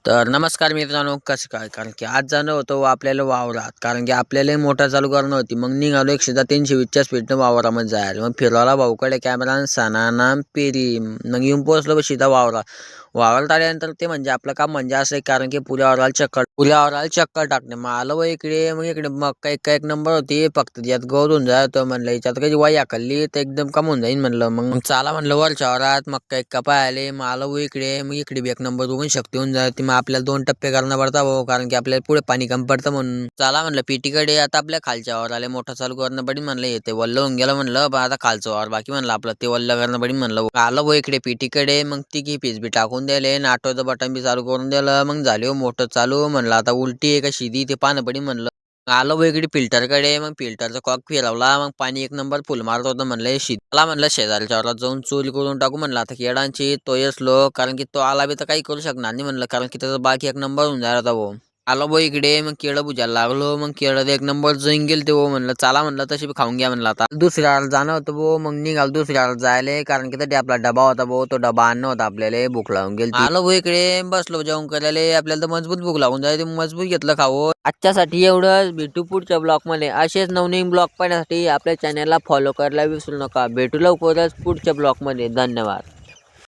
तर नमस्कार मित्रांनो, कसं काय? कारण की आज जाणं होतं आपल्याला वावरात. कारण की आपल्यालाही मोटर चालू करणं होती. मग निघालो 100-320च्या स्पीडनं वावरामध्ये जायला. मग फिरवला भाऊकडे कॅमेरा आणि सणाना पेरी. मग येऊन पोहोचलो सीधा वावरात. वावरात आल्यानंतर ते म्हणजे आपलं काम म्हणजे असं आहे, कारण की पुऱ्या वावराला चक्कर टाकणे. मग आलो बा इकडे. मग इकडे मग एक नंबर होती. फक्त यात गवत होऊन जायचं म्हणलं. याच्यात काही वाई हाकलली तर एकदम कम होऊन जाईन म्हणलं. मग चला म्हणलं वरच्या वावरात. मग काही कपाय आले. मग आलो बा इकडे. मग इकडे बी एक नंबर बघून शक्ती होऊन जाते. मग आपल्याला 2 टप्पे करणं पडतं भाऊ, कारण की आपल्याला पुढे पाणी कमी पडतं म्हणून. चला म्हणलं पीटीकडे. आता आपल्या खालच्या वावर आले, मोठा चालू करणं पडेल म्हणलं. येते वल्ल होऊन गेलं म्हणलं. पण आता खालचं वावर बाकी म्हणलं आपलं, ते वल्ल करणं पडेल म्हणलं. आलो भाऊ इकडे पीटीकडे. मग ती पीस बी टाकून दिले, ऑटोचं बटन बी चालू करून दिलं. मग झाली हो मोटर चालू. म्हणलं आता उलटी आहे का शिदी ते पाहणं पडेल म्हणलं. आलो भाऊ इकडे फिल्टरकडे. मग फिल्टरचा कॉक फिरवला. मग पाणी एक नंबर फुल मारत होतं म्हणलं. शीतला म्हणलं शेजारच्या वावरात जाऊन चोरी करून टाकू म्हणलं. आता केडांची तो येसलो, कारण की तो आला बी तर काही करू शकणार नाही म्हणलं, कारण की त्याचं बाकी एक नंबर होऊन जायला होता भाऊ. आलो भाऊ इकडे. मग केळं बुजायला लागलो. मग केळं एक नंबर जैन गेल ते भाऊ. म्हणलं चला म्हणलं तशी बी खाऊन घ्या म्हणलं. आता दुसऱ्या जाणं होतं भाऊ. मग निघाल दुसऱ्या जायला, कारण की ते आपला डबा होता भाऊ. तो डबा आणणं होता आपल्याला. भूक लावून गेली. आलो भाऊ इकडे. बसलो जेवण करायला. आपल्याला तर मजबूत भूक लागून जायची. मजबूत घेतलं खावं. आजच्यासाठी एवढंच. भेटू पुढच्या ब्लॉगमध्ये. असेच नवनवीन ब्लॉग पाहण्यासाठी आपल्या चॅनलला फॉलो करायला विसरू नका. भेटू लवकरच पुढच्या ब्लॉगमध्ये. धन्यवाद.